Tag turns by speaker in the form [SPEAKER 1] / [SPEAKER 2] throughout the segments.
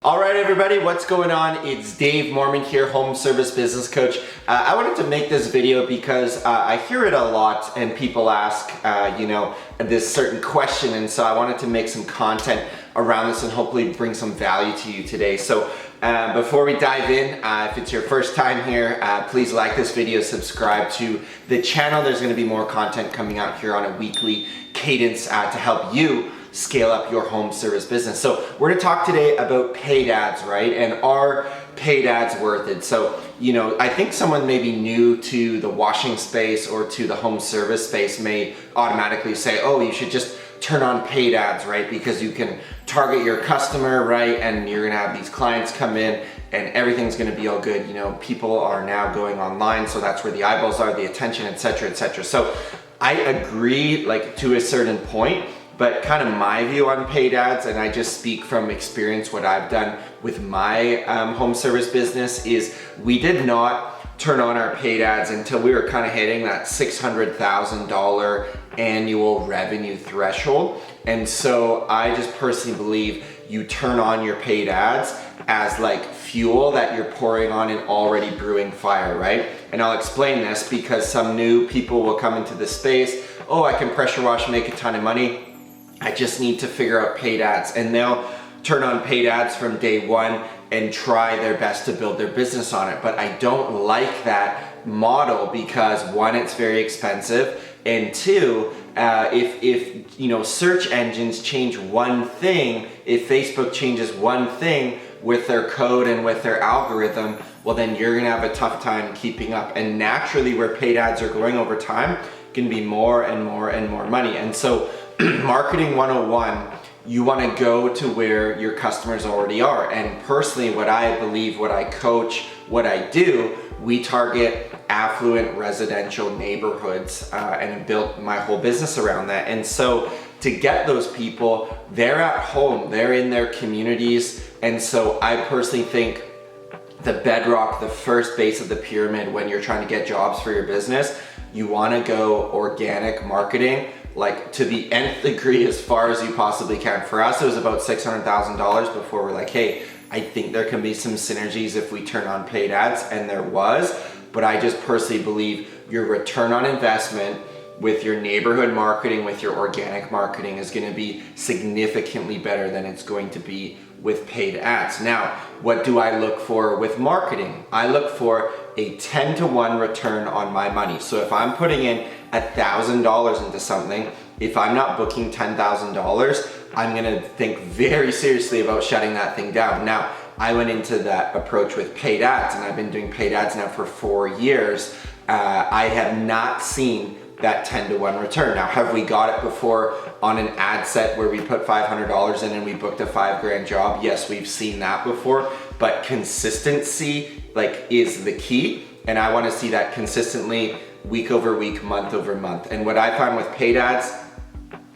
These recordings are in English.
[SPEAKER 1] All right, everybody, what's going on? It's Dave Moerman here, home service business coach. I wanted to make this video because I hear it a lot and people ask, this certain question. And so I wanted to make some content around this and hopefully bring some value to you today. So before we dive in, if it's your first time here, please like this video, subscribe to the channel. There's gonna be more content coming out here on a weekly cadence to help you scale up your home service business. So we're gonna talk today about paid ads, right? And are paid ads worth it? So, I think someone maybe new to the washing space or to the home service space may automatically say, oh, you should just turn on paid ads, right? Because you can target your customer, right? And you're gonna have these clients come in and everything's gonna be all good. People are now going online, so that's where the eyeballs are, the attention, etc., etc. So I agree, to a certain point, but kind of my view on paid ads, and I just speak from experience, what I've done with my home service business is we did not turn on our paid ads until we were kind of hitting that $600,000 annual revenue threshold. And so I just personally believe you turn on your paid ads as like fuel that you're pouring on an already brewing fire, right? And I'll explain this because some new people will come into the space, oh, I can pressure wash, make a ton of money. I just need to figure out paid ads, and they'll turn on paid ads from day one and try their best to build their business on it. But I don't like that model because one, it's very expensive, and two, if search engines change one thing, if Facebook changes one thing with their code and with their algorithm, well then you're gonna have a tough time keeping up. And naturally, where paid ads are going over time can be more and more and more money. And so Marketing 101, you want to go to where your customers already are. And personally, what I believe, what I coach, what I do, we target affluent residential neighborhoods and built my whole business around that. And so to get those people, they're at home, they're in their communities. And so I personally think the bedrock, the first base of the pyramid when you're trying to get jobs for your business, you want to go organic marketing, to the nth degree as far as you possibly can. For us, it was about $600,000 before we're like, hey, I think there can be some synergies if we turn on paid ads, and there was. But I just personally believe your return on investment with your neighborhood marketing, with your organic marketing is gonna be significantly better than it's going to be with paid ads. Now, what do I look for with marketing? I look for a 10-to-1 return on my money. So if I'm putting in $1,000 into something, if I'm not booking $10,000, I'm gonna think very seriously about shutting that thing down. Now, I went into that approach with paid ads, and I've been doing paid ads now for 4 years. I have not seen that 10-to-1 return. Now, have we got it before on an ad set where we put $500 in and we booked a $5,000 job? Yes, we've seen that before, but consistency is the key. And I wanna see that consistently week over week, month over month. And what I find with paid ads,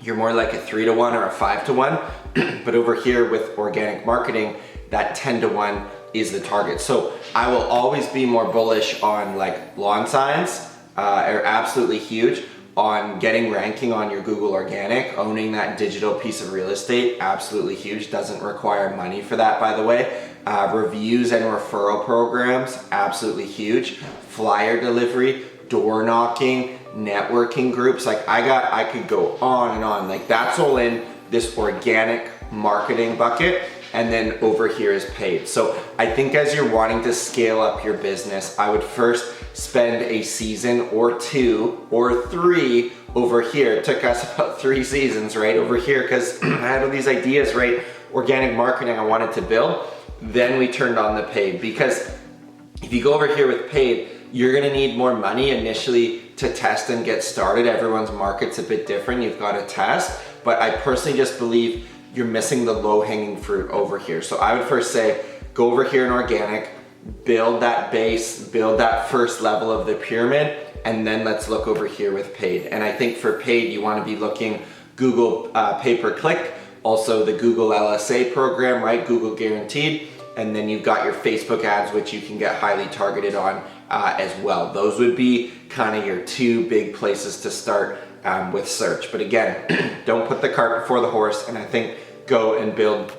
[SPEAKER 1] you're more like a 3-to-1 or a 5-to-1, but over here with organic marketing, that 10-to-1 is the target. So I will always be more bullish on lawn signs, are absolutely huge. On getting ranking on your Google organic, owning that digital piece of real estate, absolutely huge. Doesn't require money for that, by the way. Reviews and referral programs, absolutely huge. Flyer delivery, door knocking, networking groups. I could go on and on. That's all in this organic marketing bucket. And then over here is paid. So I think as you're wanting to scale up your business, I would first spend a season or 2 or 3 over here. It took us about 3 seasons, right, over here, because I had all these ideas, right, organic marketing I wanted to build. Then we turned on the paid, because if you go over here with paid, you're gonna need more money initially to test and get started. Everyone's market's a bit different. You've got to test, but I personally just believe you're missing the low-hanging fruit over here. So I would first say, go over here in organic, build that base, build that first level of the pyramid, and then let's look over here with paid. And I think for paid, you want to be looking Google pay-per-click, also the Google LSA program, right? Google guaranteed. And then you've got your Facebook ads, which you can get highly targeted on as well. Those would be kind of your 2 big places to start with search. But again, don't put the cart before the horse, and I think go and build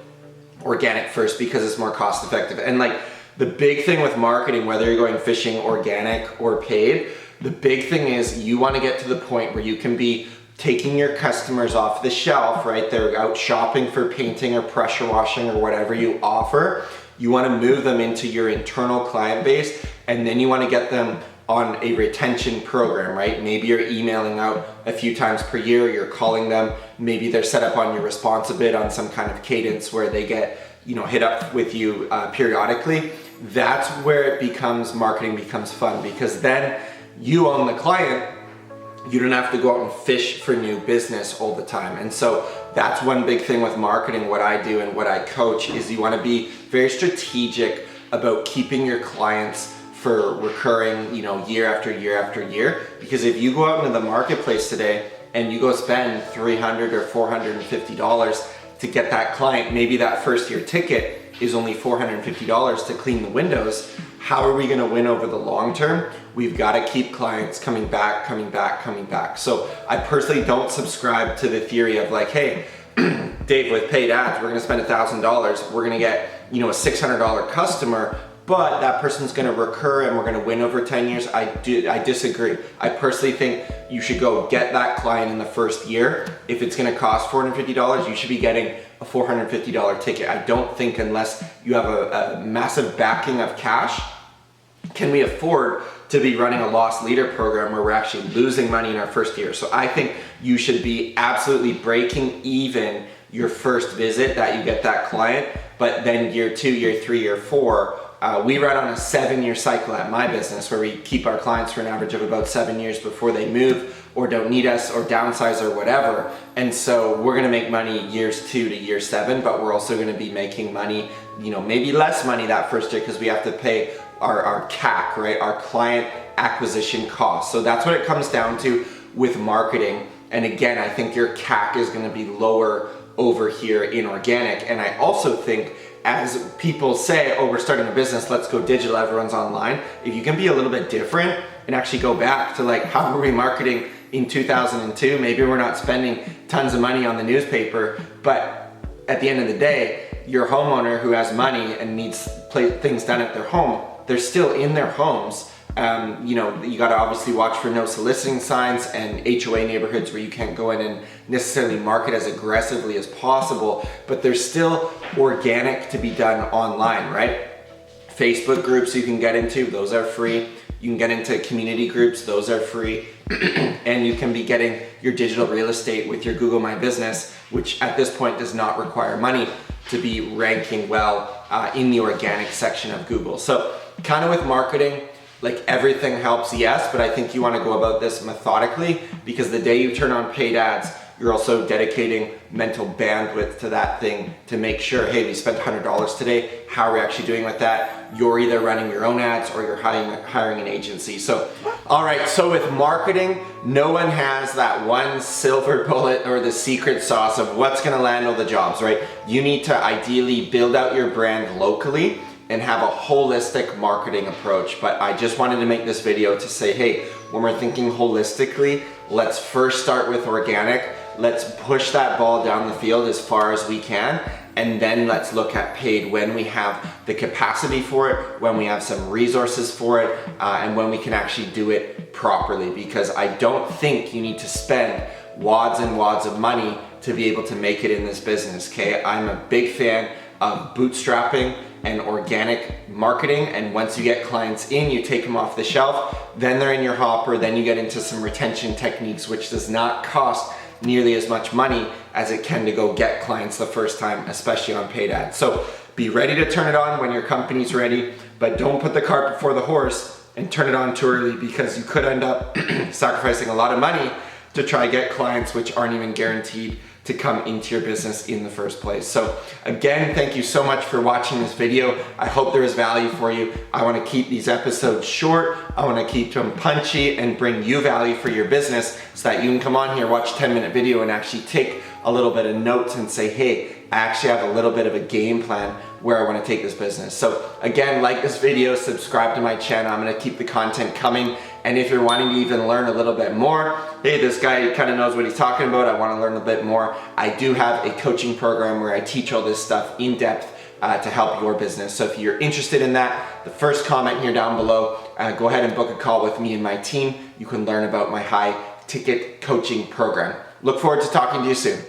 [SPEAKER 1] organic first because it's more cost effective. And like the big thing with marketing, whether you're going fishing organic or paid, the big thing is you want to get to the point where you can be taking your customers off the shelf, right? They're out shopping for painting or pressure washing or whatever you offer. You want to move them into your internal client base, and then you want to get them on a retention program, right? Maybe you're emailing out a few times per year, you're calling them, maybe they're set up on your response a bit on some kind of cadence where they get, hit up with you periodically. That's where it becomes, marketing becomes fun, because then you own the client. You don't have to go out and fish for new business all the time. And so that's one big thing with marketing. What I do and what I coach is you want to be very strategic about keeping your clients for recurring, year after year after year. Because if you go out into the marketplace today and you go spend $300 or $450 to get that client, maybe that first year ticket is only $450 to clean the windows. How are we going to win over the long term? We've got to keep clients coming back, coming back, coming back. So I personally don't subscribe to the theory of like, hey, Dave, with paid ads, we're going to spend $1,000. We're going to get, a $600 customer, but that person's going to recur and we're going to win over 10 years. I disagree. I personally think you should go get that client in the first year. If it's going to cost $450, you should be getting a $450 ticket. I don't think, unless you have a massive backing of cash, can we afford to be running a loss leader program where we're actually losing money in our first year. So I think you should be absolutely breaking even your first visit that you get that client, but then year 2, year 3, year 4, we run on a 7-year cycle at my business where we keep our clients for an average of about 7 years before they move or don't need us or downsize or whatever. And so we're gonna make money years 2 to year 7, but we're also gonna be making money, maybe less money that first year because we have to pay our CAC, right? Our client acquisition cost. So that's what it comes down to with marketing. And again, I think your CAC is gonna be lower over here in organic. And I also think, as people say, oh, we're starting a business, let's go digital, everyone's online. If you can be a little bit different and actually go back to like, how were we marketing in 2002? Maybe we're not spending tons of money on the newspaper, but at the end of the day, your homeowner who has money and needs things done at their home, they're still in their homes. You got to obviously watch for no soliciting signs and HOA neighborhoods where you can't go in and necessarily market as aggressively as possible, but there's still organic to be done online, right? Facebook groups you can get into, those are free. You can get into community groups, those are free. And you can be getting your digital real estate with your Google My Business, which at this point does not require money to be ranking well in the organic section of Google. So kind of with marketing, like everything helps, yes, but I think you want to go about this methodically, because the day you turn on paid ads, you're also dedicating mental bandwidth to that thing to make sure, hey, we spent $100 today. How are we actually doing with that? You're either running your own ads or you're hiring an agency. So, all right, so with marketing, no one has that one silver bullet or the secret sauce of what's gonna land all the jobs, right? You need to ideally build out your brand locally and have a holistic marketing approach. But I just wanted to make this video to say, hey, when we're thinking holistically, let's first start with organic. Let's push that ball down the field as far as we can, and then let's look at paid when we have the capacity for it, when we have some resources for it, and when we can actually do it properly. Because I don't think you need to spend wads and wads of money to be able to make it in this business, okay? I'm a big fan of bootstrapping and organic marketing, and once you get clients in, you take them off the shelf, then they're in your hopper, then you get into some retention techniques, which does not cost nearly as much money as it can to go get clients the first time, especially on paid ads. So be ready to turn it on when your company's ready, but don't put the cart before the horse and turn it on too early, because you could end up sacrificing a lot of money to try to get clients which aren't even guaranteed to come into your business in the first place. So again, thank you so much for watching this video. I hope there is value for you. I want to keep these episodes short. I want to keep them punchy and bring you value for your business so that you can come on here, watch a 10-minute video and actually take a little bit of notes and say, hey, I actually have a little bit of a game plan where I want to take this business. So again, like this video, subscribe to my channel. I'm going to keep the content coming. And if you're wanting to even learn a little bit more, hey, this guy kind of knows what he's talking about, I want to learn a bit more, I do have a coaching program where I teach all this stuff in depth to help your business. So if you're interested in that, the first comment here down below, go ahead and book a call with me and my team. You can learn about my high ticket coaching program. Look forward to talking to you soon.